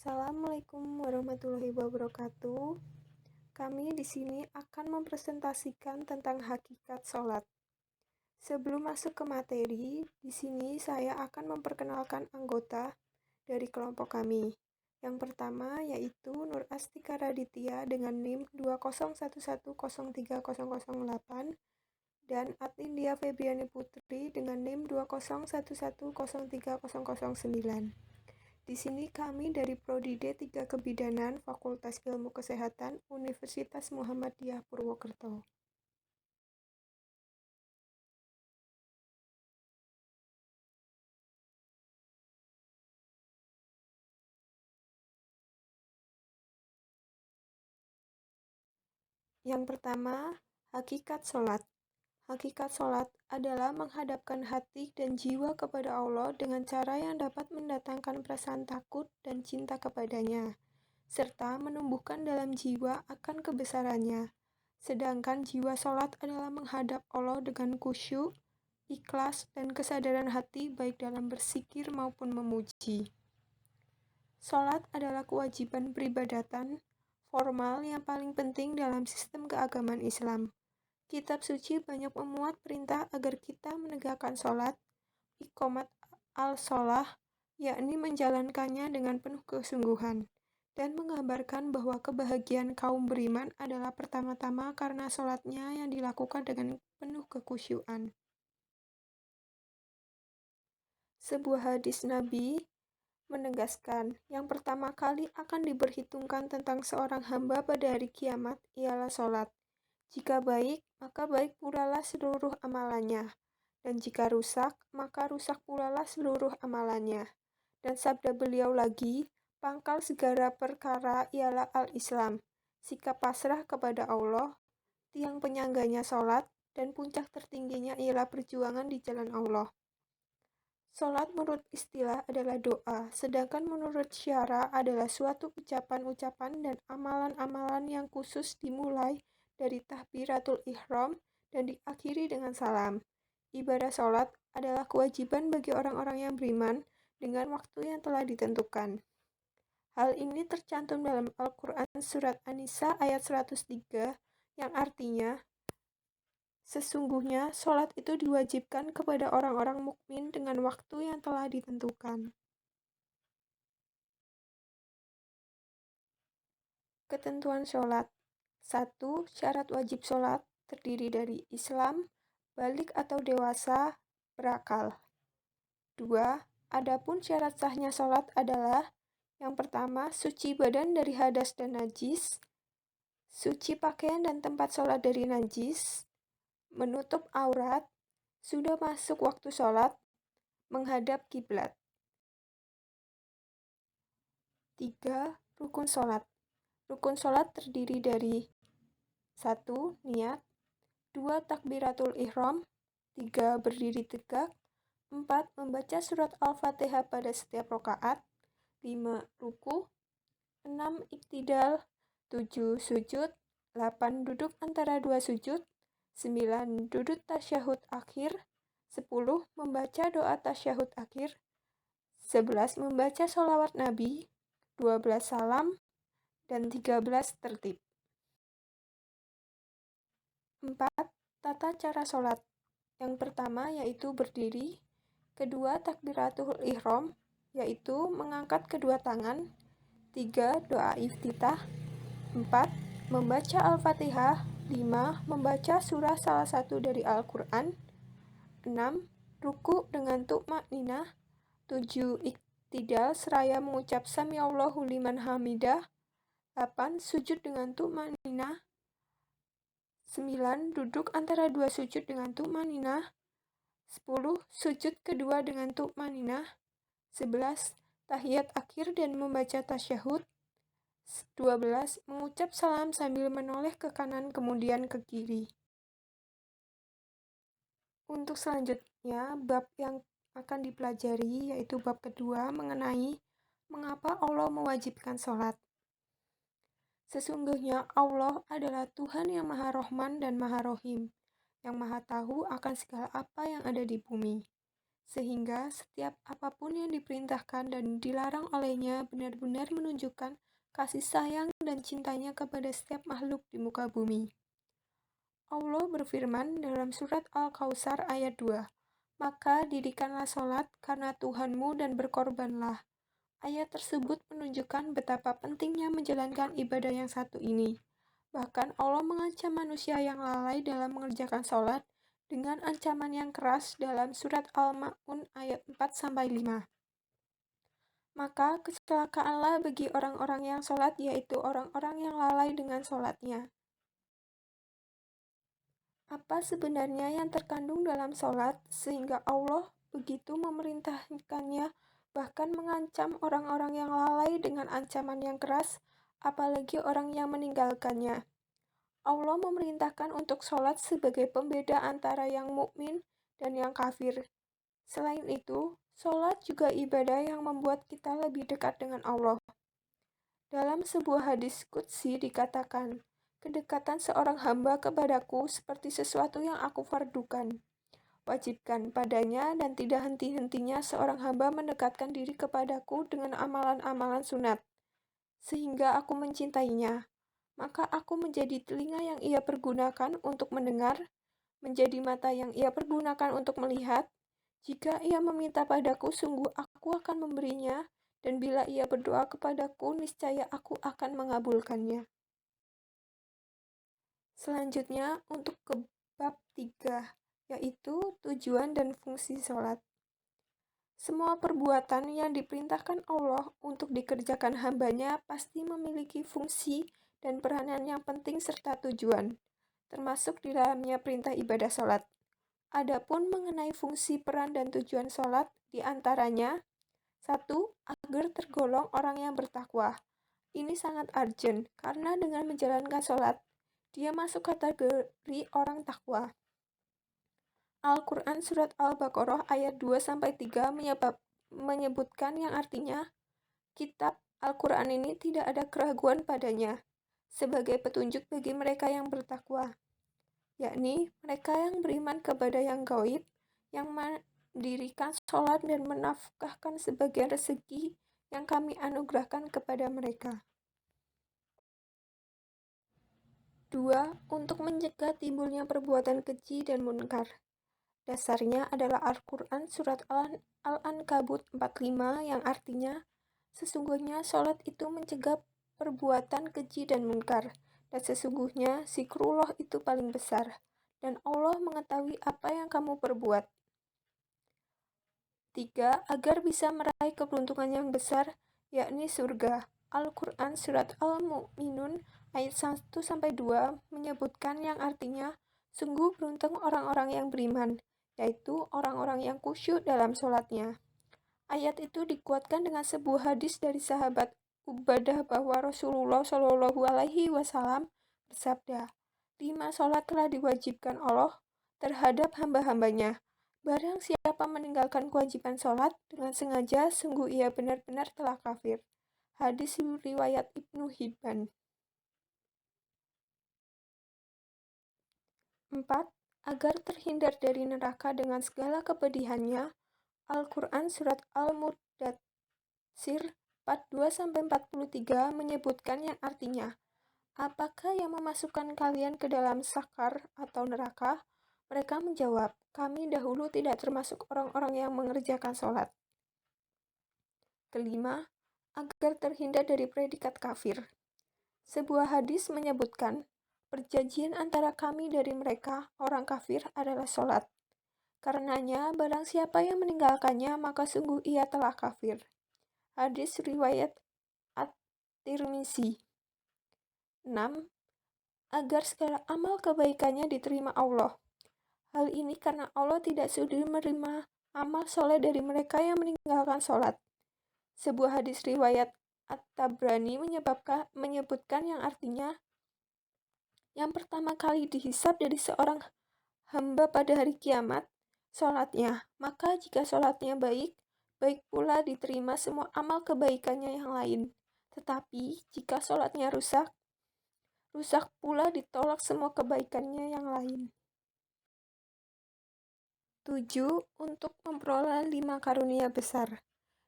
Assalamualaikum warahmatullahi wabarakatuh. Kami di sini akan mempresentasikan tentang hakikat sholat. Sebelum masuk ke materi, di sini saya akan memperkenalkan anggota dari kelompok kami. Yang pertama yaitu Nur Astika Raditya dengan NIM 201103008 dan Adindia Febriani Putri dengan NIM 201103009. Di sini kami dari Prodi D3 Kebidanan Fakultas Ilmu Kesehatan Universitas Muhammadiyah Purwokerto. Yang pertama, hakikat sholat. Hakikat sholat adalah menghadapkan hati dan jiwa kepada Allah dengan cara yang dapat mendatangkan perasaan takut dan cinta kepadanya, serta menumbuhkan dalam jiwa akan kebesarannya. Sedangkan jiwa sholat adalah menghadap Allah dengan khusyuk, ikhlas, dan kesadaran hati baik dalam bersikir maupun memuji. Sholat adalah kewajiban peribadatan formal yang paling penting dalam sistem keagamaan Islam. Kitab suci banyak memuat perintah agar kita menegakkan sholat, iqomat al-sholah, yakni menjalankannya dengan penuh kesungguhan, dan menggambarkan bahwa kebahagiaan kaum beriman adalah pertama-tama karena sholatnya yang dilakukan dengan penuh kekhusyuan. Sebuah hadis Nabi menegaskan, yang pertama kali akan diperhitungkan tentang seorang hamba pada hari kiamat ialah sholat. Jika baik, maka baik pulalah seluruh amalannya, dan jika rusak, maka rusak pulalah seluruh amalannya. Dan sabda beliau lagi, pangkal segala perkara ialah al-Islam, sikap pasrah kepada Allah, tiang penyangganya sholat, dan puncak tertingginya ialah perjuangan di jalan Allah. Sholat menurut istilah adalah doa, sedangkan menurut syara adalah suatu ucapan-ucapan dan amalan-amalan yang khusus dimulai dari takbiratul ihram dan diakhiri dengan salam. Ibadah sholat adalah kewajiban bagi orang-orang yang beriman dengan waktu yang telah ditentukan. Hal ini tercantum dalam Al-Quran Surat An-Nisa ayat 103 yang artinya, sesungguhnya sholat itu diwajibkan kepada orang-orang mukmin dengan waktu yang telah ditentukan. Ketentuan sholat. 1. Syarat wajib sholat terdiri dari Islam, balik atau dewasa, berakal. 2. Adapun syarat sahnya sholat adalah yang pertama, suci badan dari hadas dan najis, suci pakaian dan tempat sholat dari najis, menutup aurat, sudah masuk waktu sholat, menghadap kiblat. 3. Rukun sholat. Rukun sholat terdiri dari 1. Niat, 2. Takbiratul ihram, 3. Berdiri tegak, 4. Membaca surat Al-Fatihah pada setiap rakaat, 5. Ruku, 6. Iktidal, 7. Sujud, 8. Duduk antara dua sujud, 9. Duduk tasyahud akhir, 10. Membaca doa tasyahud akhir, 11. Membaca sholawat Nabi, 12. Salam, dan 13. Tertib. 4. Tata cara sholat. Yang pertama yaitu berdiri, kedua takbiratul ihram, yaitu mengangkat kedua tangan, 3. Doa iftitah, 4. Membaca Al-Fatihah, 5. Membaca surah salah satu dari Al-Quran, 6. Ruku dengan tumakninah, 7. Iktidal seraya mengucap Sami Allahu liman hamidah, 8. Sujud dengan tumakninah, 9. Duduk antara dua sujud dengan tumakninah, 10. Sujud kedua dengan tumakninah, 11. Tahiyat akhir dan membaca tasyahud, 12. Mengucap salam sambil menoleh ke kanan kemudian ke kiri. Untuk selanjutnya, bab yang akan dipelajari yaitu bab kedua mengenai mengapa Allah mewajibkan sholat. Sesungguhnya Allah adalah Tuhan yang Maha Rohman dan Maha Rohim, yang Maha Tahu akan segala apa yang ada di bumi. sehingga setiap apapun yang diperintahkan dan dilarang olehnya benar-benar menunjukkan kasih sayang dan cintanya kepada setiap makhluk di muka bumi. Allah berfirman dalam surat Al-Kautsar ayat 2, "Maka dirikanlah sholat karena Tuhanmu dan berkorbanlah." Ayat tersebut menunjukkan betapa pentingnya menjalankan ibadah yang satu ini. Bahkan Allah mengancam manusia yang lalai dalam mengerjakan sholat dengan ancaman yang keras dalam surat Al-Ma'un ayat 4-5. Maka kecelakaanlah bagi orang-orang yang sholat, yaitu orang-orang yang lalai dengan sholatnya. Apa sebenarnya yang terkandung dalam sholat sehingga Allah begitu memerintahkannya, bahkan mengancam orang-orang yang lalai dengan ancaman yang keras, apalagi orang yang meninggalkannya? Allah memerintahkan untuk sholat sebagai pembeda antara yang mukmin dan yang kafir. Selain itu, sholat juga ibadah yang membuat kita lebih dekat dengan Allah. Dalam sebuah hadis qudsi dikatakan, kedekatan seorang hamba kepadaku seperti sesuatu yang aku fardukan, wajibkan padanya, dan tidak henti-hentinya seorang hamba mendekatkan diri kepadaku dengan amalan-amalan sunat, sehingga aku mencintainya. Maka aku menjadi telinga yang ia pergunakan untuk mendengar, menjadi mata yang ia pergunakan untuk melihat. Jika ia meminta padaku, sungguh aku akan memberinya, dan bila ia berdoa kepadaku, niscaya aku akan mengabulkannya. Selanjutnya, untuk ke bab 3, yaitu tujuan dan fungsi sholat. Semua perbuatan yang diperintahkan Allah untuk dikerjakan hambanya pasti memiliki fungsi dan peranan yang penting serta tujuan, termasuk di dalamnya perintah ibadah sholat. Adapun mengenai fungsi, peran, dan tujuan sholat, diantaranya 1. Agar tergolong orang yang bertakwa. Ini sangat urgent, karena dengan menjalankan sholat, dia masuk kategori orang takwa. Al-Quran Surat Al-Baqarah ayat 2-3 menyebutkan yang artinya, kitab Al-Quran ini tidak ada keraguan padanya, sebagai petunjuk bagi mereka yang bertakwa, yakni mereka yang beriman kepada yang gaib, yang mendirikan sholat dan menafkahkan sebagian rezeki yang kami anugerahkan kepada mereka. 2. Untuk mencegah timbulnya perbuatan keji dan munkar. Dasarnya adalah Al-Quran Surat Al-Ankabut 45 yang artinya, sesungguhnya sholat itu mencegah perbuatan keji dan munkar, dan sesungguhnya zikrullah itu paling besar, dan Allah mengetahui apa yang kamu perbuat. 3. Agar bisa meraih keberuntungan yang besar, yakni surga. Al-Quran Surat Al-Mu'minun ayat 1-2 menyebutkan yang artinya, sungguh beruntung orang-orang yang beriman, yaitu orang-orang yang khusyuk dalam sholatnya. Ayat itu dikuatkan dengan sebuah hadis dari sahabat Ubadah bahwa Rasulullah Shallallahu Alaihi Wasallam bersabda, 5 sholat telah diwajibkan Allah terhadap hamba-hambanya. Barang siapa meninggalkan kewajiban sholat dengan sengaja, sungguh ia benar-benar telah kafir. Hadis riwayat Ibnu Hibban. 4. Agar terhindar dari neraka dengan segala kepedihannya, Al-Quran Surat Al-Mudatsir 42-43 menyebutkan yang artinya, apakah yang memasukkan kalian ke dalam sakar atau neraka? Mereka menjawab, kami dahulu tidak termasuk orang-orang yang mengerjakan sholat. Kelima, agar terhindar dari predikat kafir. Sebuah hadis menyebutkan, perjanjian antara kami dari mereka, orang kafir, adalah sholat. Karenanya, barang siapa yang meninggalkannya, maka sungguh ia telah kafir. Hadis riwayat At-Tirmizi. 6. Agar segala amal kebaikannya diterima Allah. Hal ini karena Allah tidak sudi menerima amal soleh dari mereka yang meninggalkan sholat. Sebuah hadis riwayat At-Tabrani menyebutkan yang artinya, yang pertama kali dihisab dari seorang hamba pada hari kiamat, sholatnya. Maka jika sholatnya baik, baik pula diterima semua amal kebaikannya yang lain. Tetapi jika sholatnya rusak, rusak pula ditolak semua kebaikannya yang lain. 7. Untuk memperoleh 5 karunia besar.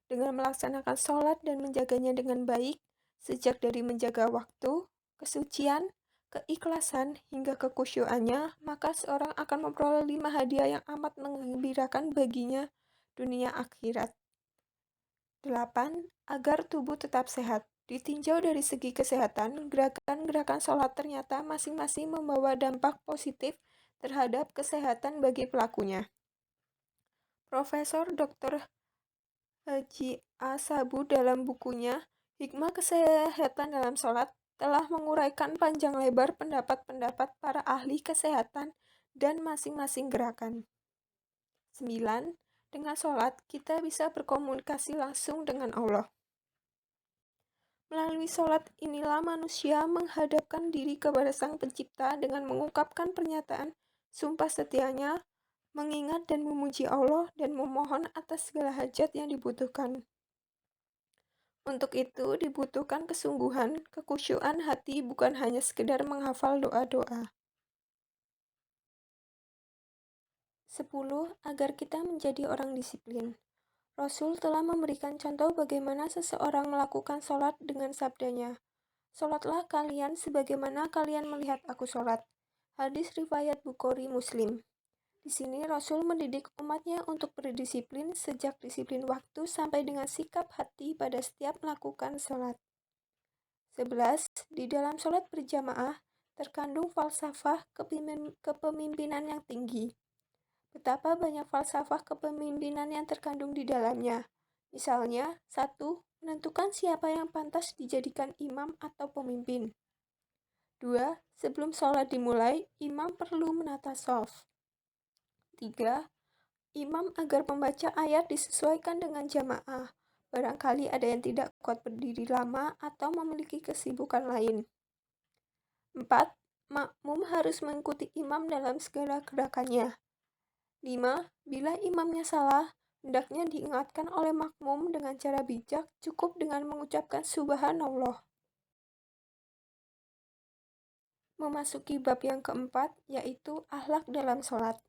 Dengan melaksanakan sholat dan menjaganya dengan baik, sejak dari menjaga waktu, kesucian, keikhlasan, hingga kekhusyuannya, maka seorang akan memperoleh 5 hadiah yang amat menggembirakan baginya dunia akhirat. 8. Agar tubuh tetap sehat. Ditinjau dari segi kesehatan, gerakan-gerakan sholat ternyata masing-masing membawa dampak positif terhadap kesehatan bagi pelakunya. Profesor Dr. Haji Asabu dalam bukunya Hikmah Kesehatan dalam Sholat telah menguraikan panjang lebar pendapat-pendapat para ahli kesehatan dan masing-masing gerakan. 9. Dengan sholat, kita bisa berkomunikasi langsung dengan Allah. Melalui sholat inilah manusia menghadapkan diri kepada Sang Pencipta dengan mengungkapkan pernyataan sumpah setianya, mengingat dan memuji Allah dan memohon atas segala hajat yang dibutuhkan. Untuk itu dibutuhkan kesungguhan, kekhusyuan hati, bukan hanya sekedar menghafal doa-doa. 10. Agar kita menjadi orang disiplin. Rasul telah memberikan contoh bagaimana seseorang melakukan sholat dengan sabdanya, "Sholatlah kalian sebagaimana kalian melihat aku sholat." Hadis riwayat Bukhari Muslim. Di sini Rasul mendidik umatnya untuk berdisiplin sejak disiplin waktu sampai dengan sikap hati pada setiap melakukan sholat. 11. Di dalam sholat berjamaah terkandung falsafah kepemimpinan yang tinggi. Betapa banyak falsafah kepemimpinan yang terkandung di dalamnya. Misalnya, 1. Menentukan siapa yang pantas dijadikan imam atau pemimpin. 2. Sebelum sholat dimulai, imam perlu menata shaf. 3. Imam agar membaca ayat disesuaikan dengan jamaah. Barangkali ada yang tidak kuat berdiri lama atau memiliki kesibukan lain. 4. Makmum harus mengikuti imam dalam segala gerakannya. 5. Bila imamnya salah, hendaknya diingatkan oleh makmum dengan cara bijak, cukup dengan mengucapkan subhanallah. Memasuki bab yang keempat, yaitu akhlak dalam sholat.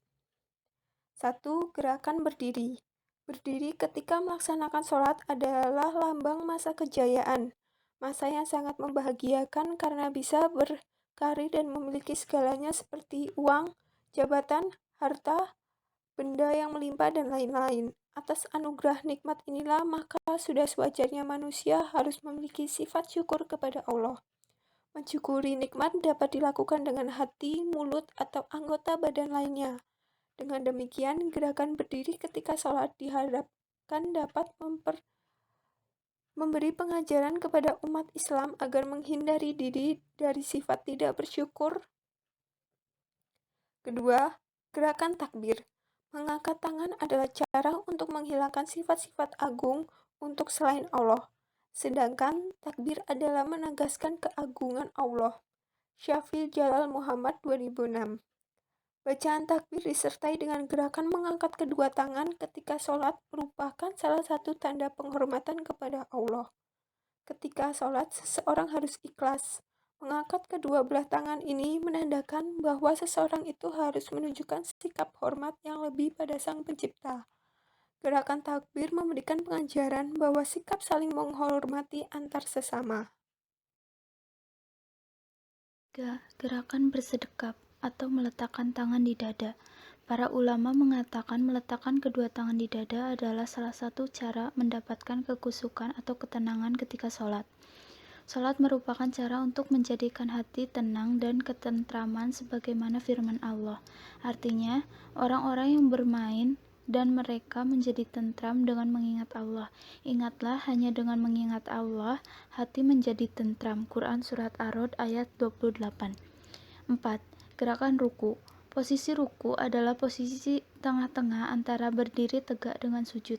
1. Gerakan berdiri. Berdiri ketika melaksanakan sholat adalah lambang masa kejayaan, masa yang sangat membahagiakan karena bisa berkarir dan memiliki segalanya seperti uang, jabatan, harta, benda yang melimpah, dan lain-lain. Atas anugerah nikmat inilah maka sudah sewajarnya manusia harus memiliki sifat syukur kepada Allah. Mensyukuri nikmat dapat dilakukan dengan hati, mulut, atau anggota badan lainnya. Dengan demikian, gerakan berdiri ketika sholat diharapkan dapat memberi pengajaran kepada umat Islam agar menghindari diri dari sifat tidak bersyukur. Kedua, gerakan takbir. Mengangkat tangan adalah cara untuk menghilangkan sifat-sifat agung untuk selain Allah. Sedangkan takbir adalah menegaskan keagungan Allah. Syafii Jalal Muhammad 2006. Bacaan takbir disertai dengan gerakan mengangkat kedua tangan ketika sholat merupakan salah satu tanda penghormatan kepada Allah. Ketika sholat, seseorang harus ikhlas. Mengangkat kedua belah tangan ini menandakan bahwa seseorang itu harus menunjukkan sikap hormat yang lebih pada Sang Pencipta. Gerakan takbir memberikan pengajaran bahwa sikap saling menghormati antar sesama. 3. Gerakan bersedekap atau meletakkan tangan di dada. Para ulama mengatakan meletakkan kedua tangan di dada adalah salah satu cara mendapatkan kekusukan atau ketenangan ketika sholat. Sholat merupakan cara untuk menjadikan hati tenang dan ketentraman sebagaimana firman Allah. Artinya, orang-orang yang bermain dan mereka menjadi tentram dengan mengingat Allah. Ingatlah, hanya dengan mengingat Allah, hati menjadi tentram. Quran Surat Ar-Rod ayat 28. 4. Gerakan ruku. Posisi ruku adalah posisi tengah-tengah antara berdiri tegak dengan sujud.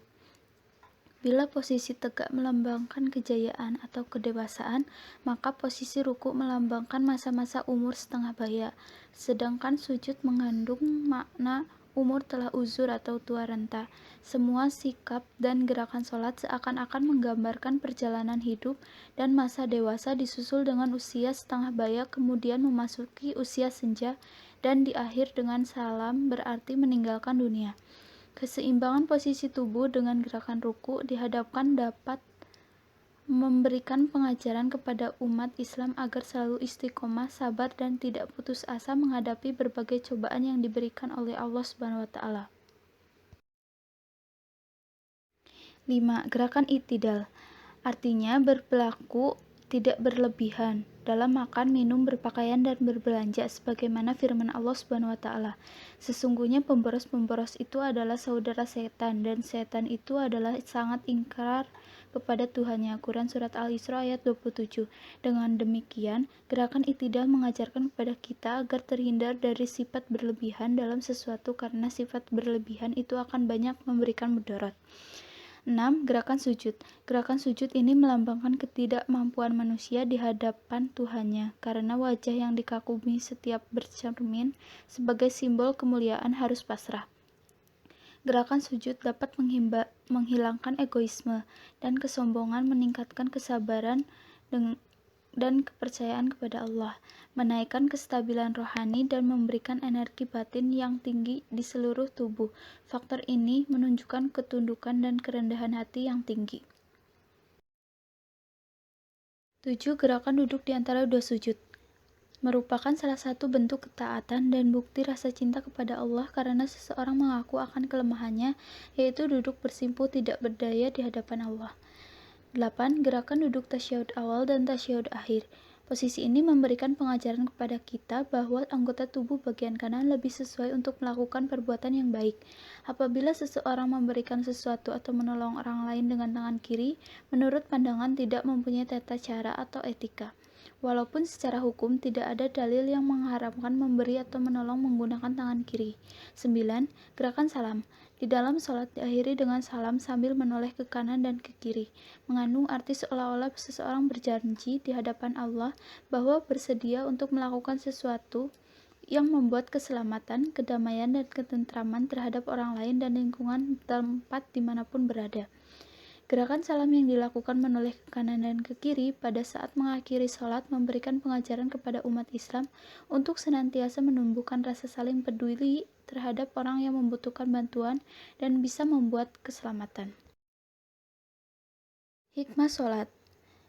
Bila posisi tegak melambangkan kejayaan atau kedewasaan, maka posisi ruku melambangkan masa-masa umur setengah baya, sedangkan sujud mengandung makna umur telah uzur atau tua renta. Semua sikap dan gerakan sholat seakan-akan menggambarkan perjalanan hidup dan masa dewasa disusul dengan usia setengah baya kemudian memasuki usia senja dan di akhir dengan salam berarti meninggalkan dunia. Keseimbangan posisi tubuh dengan gerakan ruku dihadapkan dapat memberikan pengajaran kepada umat Islam agar selalu istiqomah, sabar, dan tidak putus asa menghadapi berbagai cobaan yang diberikan oleh Allah Subhanahu wa Ta'ala. 5. Gerakan i'tidal, artinya berperilaku tidak berlebihan dalam makan, minum, berpakaian, dan berbelanja, sebagaimana firman Allah Subhanahu wa Ta'ala. Sesungguhnya pemboros-pemboros itu adalah saudara setan, dan setan itu adalah sangat ingkar kepada Tuhannya. Quran Surat Al-Isra ayat 27. Dengan demikian, gerakan i'tidal mengajarkan kepada kita agar terhindar dari sifat berlebihan dalam sesuatu, karena sifat berlebihan itu akan banyak memberikan mudarat. 6. Gerakan sujud. Gerakan sujud ini melambangkan ketidakmampuan manusia di hadapan Tuhannya, karena wajah yang dikagumi setiap bercermin sebagai simbol kemuliaan harus pasrah. Gerakan sujud dapat menghilangkan egoisme dan kesombongan, meningkatkan kesabaran dan kepercayaan kepada Allah, menaikkan kestabilan rohani, dan memberikan energi batin yang tinggi di seluruh tubuh. Faktor ini menunjukkan ketundukan dan kerendahan hati yang tinggi. 7. Gerakan duduk di antara dua sujud merupakan salah satu bentuk ketaatan dan bukti rasa cinta kepada Allah karena seseorang mengaku akan kelemahannya, yaitu duduk bersimpuh tidak berdaya di hadapan Allah. 8. Gerakan duduk tasyahud awal dan tasyahud akhir. Posisi ini memberikan pengajaran kepada kita bahwa anggota tubuh bagian kanan lebih sesuai untuk melakukan perbuatan yang baik. Apabila seseorang memberikan sesuatu atau menolong orang lain dengan tangan kiri, menurut pandangan tidak mempunyai tata cara atau etika. Walaupun secara hukum tidak ada dalil yang mengharamkan memberi atau menolong menggunakan tangan kiri. 9. Gerakan salam. Di dalam sholat diakhiri dengan salam sambil menoleh ke kanan dan ke kiri, mengandung arti seolah-olah seseorang berjanji di hadapan Allah bahwa bersedia untuk melakukan sesuatu yang membuat keselamatan, kedamaian, dan ketentraman terhadap orang lain dan lingkungan tempat dimanapun berada. Gerakan salam yang dilakukan menoleh ke kanan dan ke kiri pada saat mengakhiri sholat memberikan pengajaran kepada umat Islam untuk senantiasa menumbuhkan rasa saling peduli terhadap orang yang membutuhkan bantuan dan bisa membuat keselamatan. Hikmah sholat.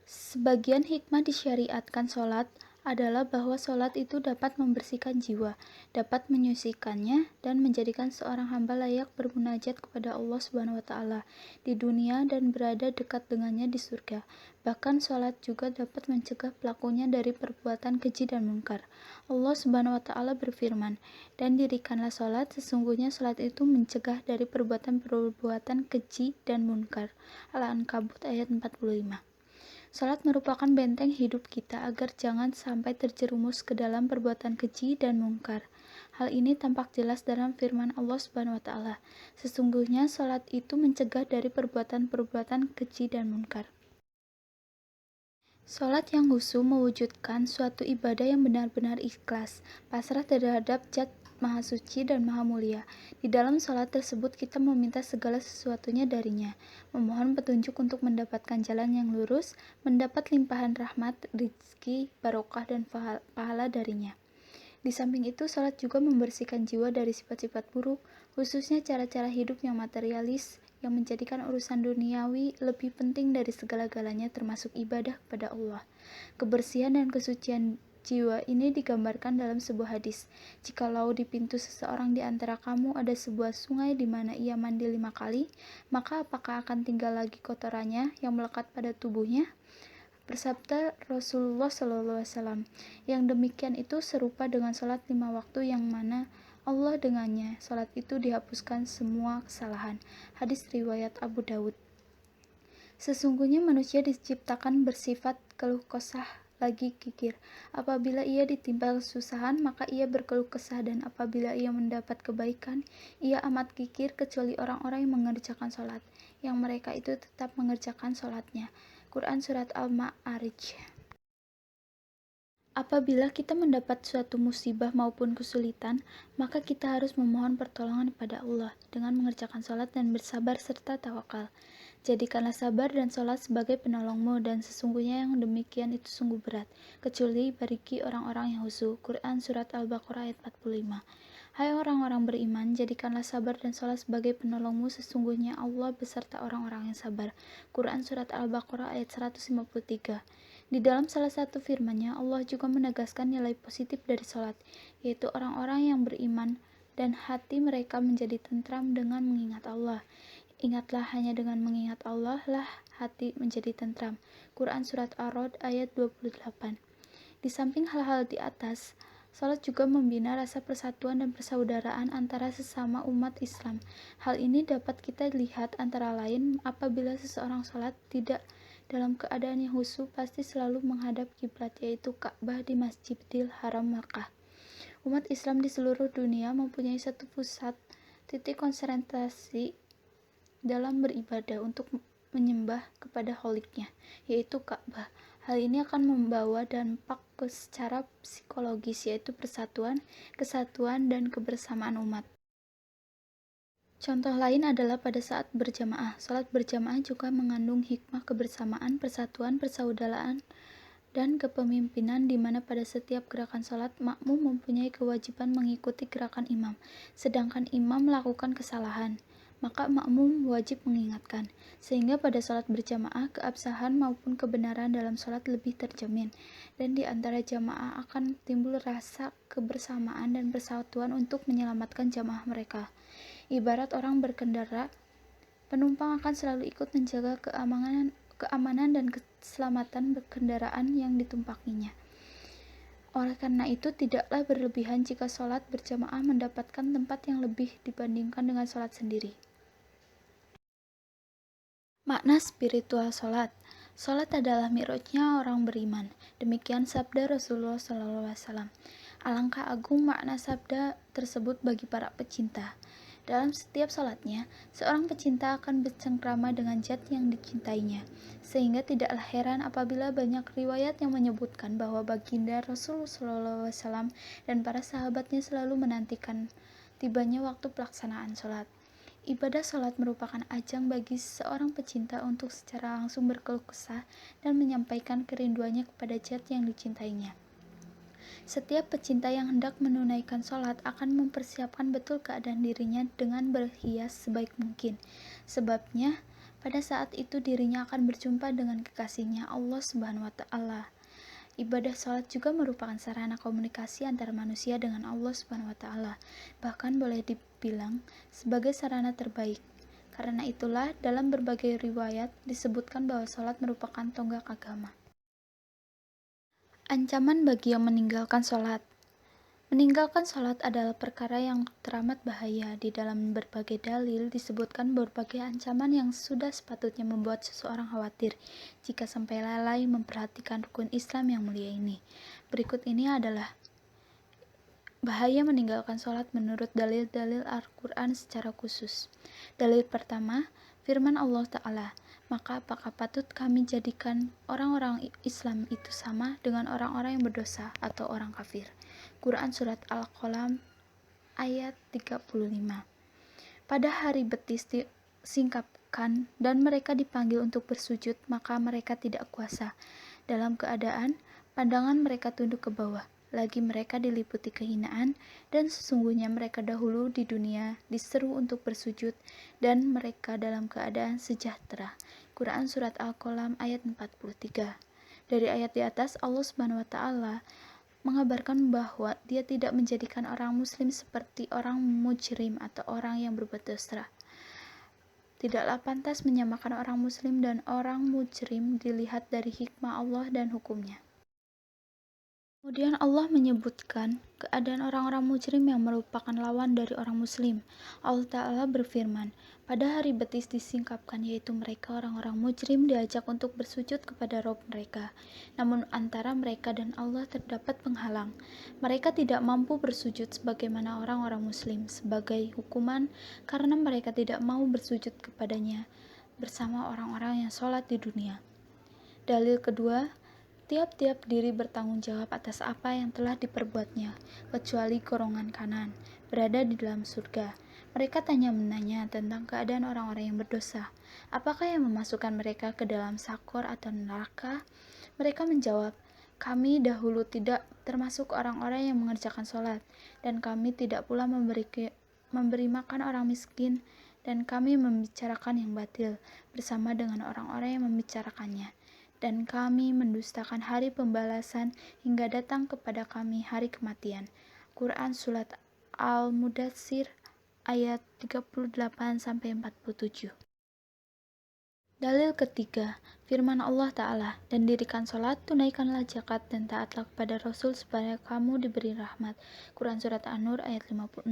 Sebagian hikmah disyariatkan sholat adalah bahwa sholat itu dapat membersihkan jiwa, dapat menyucikannya, dan menjadikan seorang hamba layak bermunajat kepada Allah Subhanahu wa Ta'ala di dunia dan berada dekat dengannya di surga. Bahkan sholat juga dapat mencegah pelakunya dari perbuatan keji dan munkar. Allah Subhanahu wa Ta'ala berfirman, "Dan dirikanlah sholat, sesungguhnya sholat itu mencegah dari perbuatan-perbuatan keji dan munkar." Al-Ankabut ayat 45. Salat merupakan benteng hidup kita agar jangan sampai terjerumus ke dalam perbuatan keji dan mungkar. Hal ini tampak jelas dalam firman Allah Subhanahu wa Ta'ala. Sesungguhnya salat itu mencegah dari perbuatan-perbuatan keji dan mungkar. Salat yang khusyuk mewujudkan suatu ibadah yang benar-benar ikhlas, pasrah terhadap Zat Maha Suci dan Maha Mulia. Di dalam salat tersebut kita meminta segala sesuatunya darinya, memohon petunjuk untuk mendapatkan jalan yang lurus, mendapat limpahan rahmat, rizki, barokah, dan pahala darinya. Di samping itu, salat juga membersihkan jiwa dari sifat-sifat buruk, khususnya cara-cara hidup yang materialis, yang menjadikan urusan duniawi lebih penting dari segala-galanya termasuk ibadah kepada Allah. Kebersihan dan kesucian jiwa ini digambarkan dalam sebuah hadis. Jikalau di pintu seseorang di antara kamu ada sebuah sungai di mana ia mandi 5 kali, maka apakah akan tinggal lagi kotorannya yang melekat pada tubuhnya? Bersabda Rasulullah SAW, yang demikian itu serupa dengan salat 5 waktu yang mana Allah dengannya salat itu dihapuskan semua kesalahan. Hadis riwayat Abu Dawud. Sesungguhnya manusia diciptakan bersifat keluh kesah lagi kikir. Apabila ia ditimpa kesusahan, maka ia berkeluh kesah, dan apabila ia mendapat kebaikan, ia amat kikir, kecuali orang-orang yang mengerjakan sholat, yang mereka itu tetap mengerjakan sholatnya. Quran Surat Al-Ma'arij Apabila kita mendapat suatu musibah maupun kesulitan, maka kita harus memohon pertolongan kepada Allah dengan mengerjakan sholat dan bersabar serta tawakal. Jadikanlah sabar dan sholat sebagai penolongmu, dan sesungguhnya yang demikian itu sungguh berat, kecuali bagi orang-orang yang husu. Quran Surat Al-Baqarah ayat 45. Hai orang-orang beriman, jadikanlah sabar dan sholat sebagai penolongmu, sesungguhnya Allah beserta orang-orang yang sabar. Quran Surat Al-Baqarah ayat 153. Di dalam salah satu firman-Nya, Allah juga menegaskan nilai positif dari sholat, yaitu orang-orang yang beriman dan hati mereka menjadi tentram dengan mengingat Allah. Ingatlah, hanya dengan mengingat Allah lah hati menjadi tentram. Quran Surat Ar-Ra'd ayat 28. Di samping hal-hal di atas, sholat juga membina rasa persatuan dan persaudaraan antara sesama umat Islam. Hal ini dapat kita lihat antara lain apabila seseorang sholat tidak dalam keadaan yang khusyuk, pasti selalu menghadap kiblat, yaitu Ka'bah di Masjidil Haram Makkah. Umat Islam di seluruh dunia mempunyai satu pusat titik konsentrasi dalam beribadah untuk menyembah kepada Kholiknya, yaitu Ka'bah. Hal ini akan membawa dampak secara psikologis, yaitu persatuan, kesatuan, dan kebersamaan umat. Contoh lain adalah pada saat berjamaah. Salat berjamaah juga mengandung hikmah kebersamaan, persatuan, persaudaraan, dan kepemimpinan, di mana pada setiap gerakan salat makmum mempunyai kewajiban mengikuti gerakan imam. Sedangkan imam melakukan kesalahan, maka makmum wajib mengingatkan. Sehingga pada salat berjamaah, keabsahan maupun kebenaran dalam salat lebih terjamin, dan di antara jamaah akan timbul rasa kebersamaan dan persatuan untuk menyelamatkan jamaah mereka. Ibarat orang berkendara, penumpang akan selalu ikut menjaga keamanan dan keselamatan kendaraan yang ditumpanginya. Oleh karena itu, tidaklah berlebihan jika sholat berjamaah mendapatkan tempat yang lebih dibandingkan dengan sholat sendiri. Makna spiritual sholat. Sholat adalah mi'rajnya orang beriman. Demikian sabda Rasulullah SAW. Alangkah agung makna sabda tersebut bagi para pecinta. Dalam setiap salatnya, seorang pecinta akan bercengkrama dengan zat yang dicintainya, sehingga tidaklah heran apabila banyak riwayat yang menyebutkan bahwa baginda Rasulullah SAW dan para sahabatnya selalu menantikan tibanya waktu pelaksanaan salat. Ibadah salat merupakan ajang bagi seorang pecinta untuk secara langsung berkeluh kesah dan menyampaikan kerinduannya kepada zat yang dicintainya. Setiap pecinta yang hendak menunaikan sholat akan mempersiapkan betul keadaan dirinya dengan berhias sebaik mungkin. Sebabnya, pada saat itu dirinya akan berjumpa dengan kekasihnya Allah Subhanahu wa Ta'ala. Ibadah sholat juga merupakan sarana komunikasi antara manusia dengan Allah Subhanahu wa Ta'ala. Bahkan boleh dibilang sebagai sarana terbaik. Karena itulah dalam berbagai riwayat disebutkan bahwa sholat merupakan tonggak agama. Ancaman bagi yang meninggalkan sholat. Meninggalkan sholat adalah perkara yang teramat bahaya. Di dalam berbagai dalil disebutkan berbagai ancaman yang sudah sepatutnya membuat seseorang khawatir jika sampai lalai memperhatikan rukun Islam yang mulia ini. Berikut ini adalah bahaya meninggalkan sholat menurut dalil-dalil Al-Quran secara khusus. Dalil pertama, firman Allah Ta'ala, maka apakah patut kami jadikan orang-orang Islam itu sama dengan orang-orang yang berdosa atau orang kafir? Quran Surat Al-Qalam ayat 35. Pada hari betis disingkapkan dan mereka dipanggil untuk bersujud, maka mereka tidak kuasa. Dalam keadaan pandangan mereka tunduk ke bawah, lagi mereka diliputi kehinaan, dan sesungguhnya mereka dahulu di dunia diseru untuk bersujud, dan mereka dalam keadaan sejahtera. Quran Surat Al-Qalam ayat 43. Dari ayat di atas, Allah Subhanahu wa Ta'ala mengabarkan bahwa Dia tidak menjadikan orang muslim seperti orang mujrim atau orang yang berbuat dosa. Tidaklah pantas menyamakan orang muslim dan orang mujrim dilihat dari hikmah Allah dan hukumnya. Kemudian Allah menyebutkan keadaan orang-orang mujrim yang merupakan lawan dari orang muslim. Allah Ta'ala berfirman, pada hari betis disingkapkan, yaitu mereka orang-orang mujrim diajak untuk bersujud kepada Rabb mereka. Namun antara mereka dan Allah terdapat penghalang. Mereka tidak mampu bersujud sebagaimana orang-orang muslim sebagai hukuman karena mereka tidak mau bersujud kepadanya bersama orang-orang yang sholat di dunia. Dalil kedua, Tiap-tiap diri bertanggung jawab atas apa yang telah diperbuatnya, kecuali golongan kanan, berada di dalam surga. Mereka tanya-menanya tentang keadaan orang-orang yang berdosa. Apakah yang memasukkan mereka ke dalam sakor atau neraka? Mereka menjawab, kami dahulu tidak termasuk orang-orang yang mengerjakan sholat, dan kami tidak pula memberi makan orang miskin, dan kami membicarakan yang batil bersama dengan orang-orang yang membicarakannya. Dan kami mendustakan hari pembalasan hingga datang kepada kami hari kematian. Quran Surat Al-Mudatsir ayat 38-47. Dalil ketiga, firman Allah Ta'ala, dan dirikan sholat, tunaikanlah zakat, dan taatlah kepada Rasul supaya kamu diberi rahmat. Quran Surat An-Nur ayat 56.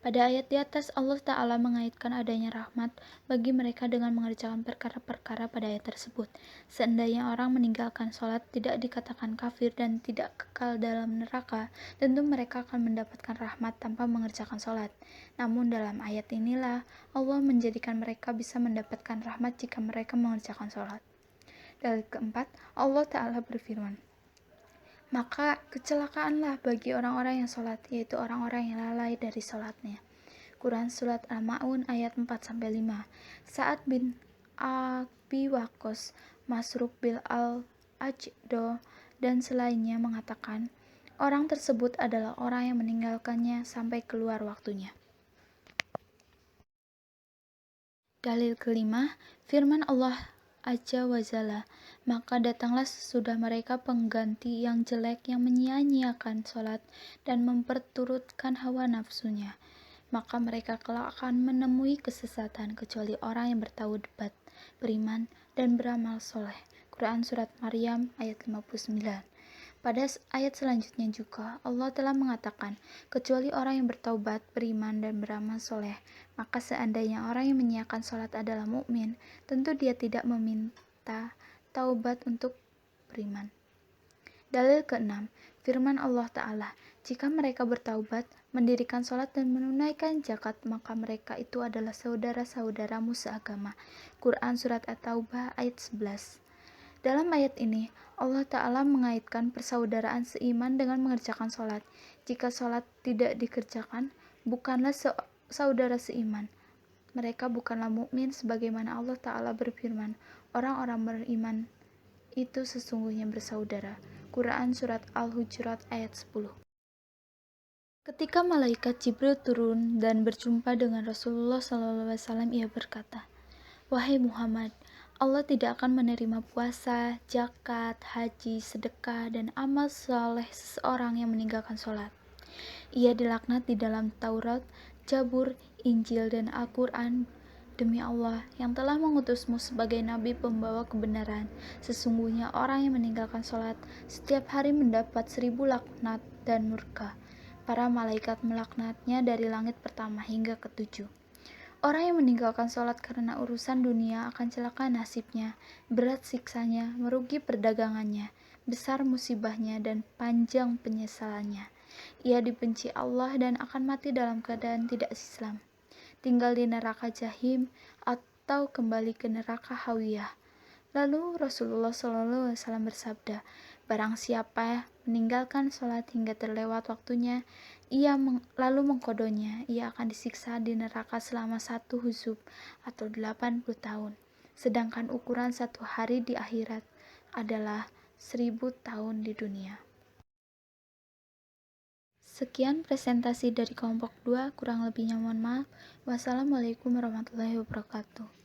Pada ayat di atas, Allah Ta'ala mengaitkan adanya rahmat bagi mereka dengan mengerjakan perkara-perkara pada ayat tersebut. Seandainya orang meninggalkan sholat tidak dikatakan kafir dan tidak kekal dalam neraka, tentu mereka akan mendapatkan rahmat tanpa mengerjakan sholat. Namun dalam ayat inilah Allah menjadikan mereka bisa mendapatkan rahmat jika mereka mengerjakan sholat. Dalil keempat, Allah Ta'ala berfirman, maka kecelakaanlah bagi orang-orang yang sholat, yaitu orang-orang yang lalai dari sholatnya. Quran Surat Al-Ma'un ayat 4-5. Sa'ad bin Abi Waqqas, Masruq bin Al-Ajdo, dan selainnya mengatakan, orang tersebut adalah orang yang meninggalkannya sampai keluar waktunya. Dalil kelima, firman Allah Azza wa Jalla, maka datanglah sesudah mereka pengganti yang jelek yang menyia-nyiakan sholat dan memperturutkan hawa nafsunya. Maka mereka kelak akan menemui kesesatan kecuali orang yang bertaubat, beriman, dan beramal soleh. Quran Surat Maryam ayat 59. Pada ayat selanjutnya juga Allah telah mengatakan, kecuali orang yang bertaubat, beriman, dan beramal soleh. Maka seandainya orang yang menyiapkan sholat adalah mukmin, tentu dia tidak meminta taubat untuk beriman. Dalil keenam, firman Allah Ta'ala, jika mereka bertaubat, mendirikan sholat dan menunaikan zakat, maka mereka itu adalah saudara-saudaramu seagama. Quran Surat At-Taubah ayat 11. Dalam ayat ini, Allah Ta'ala mengaitkan persaudaraan seiman dengan mengerjakan sholat. Jika sholat tidak dikerjakan, bukanlah saudara seiman. Mereka bukanlah mukmin sebagaimana Allah Ta'ala berfirman, orang-orang beriman itu sesungguhnya bersaudara. Quran Surat Al-Hujurat ayat 10. Ketika malaikat Jibril turun dan berjumpa dengan Rasulullah SAW, ia berkata, wahai Muhammad, Allah tidak akan menerima puasa, zakat, haji, sedekah, dan amal saleh seseorang yang meninggalkan sholat. Ia dilaknat di dalam Taurat, Zabur, Injil, dan Al-Quran. Demi Allah yang telah mengutusmu sebagai nabi pembawa kebenaran, sesungguhnya orang yang meninggalkan sholat setiap hari mendapat 1000 laknat dan murka. Para malaikat melaknatnya dari langit pertama hingga ke-7. Orang yang meninggalkan sholat karena urusan dunia akan celaka nasibnya, berat siksanya, merugi perdagangannya, besar musibahnya, dan panjang penyesalannya. Ia dibenci Allah dan akan mati dalam keadaan tidak Islam, tinggal di neraka Jahim atau kembali ke neraka Hawiyah. Lalu Rasulullah SAW bersabda, barang siapa meninggalkan sholat hingga terlewat waktunya, lalu mengkodonya, ia akan disiksa di neraka selama 1 huzub atau 80 tahun. Sedangkan ukuran 1 hari di akhirat adalah 1000 tahun di dunia. Sekian presentasi dari kelompok 2, kurang lebihnya mohon maaf. Wassalamualaikum warahmatullahi wabarakatuh.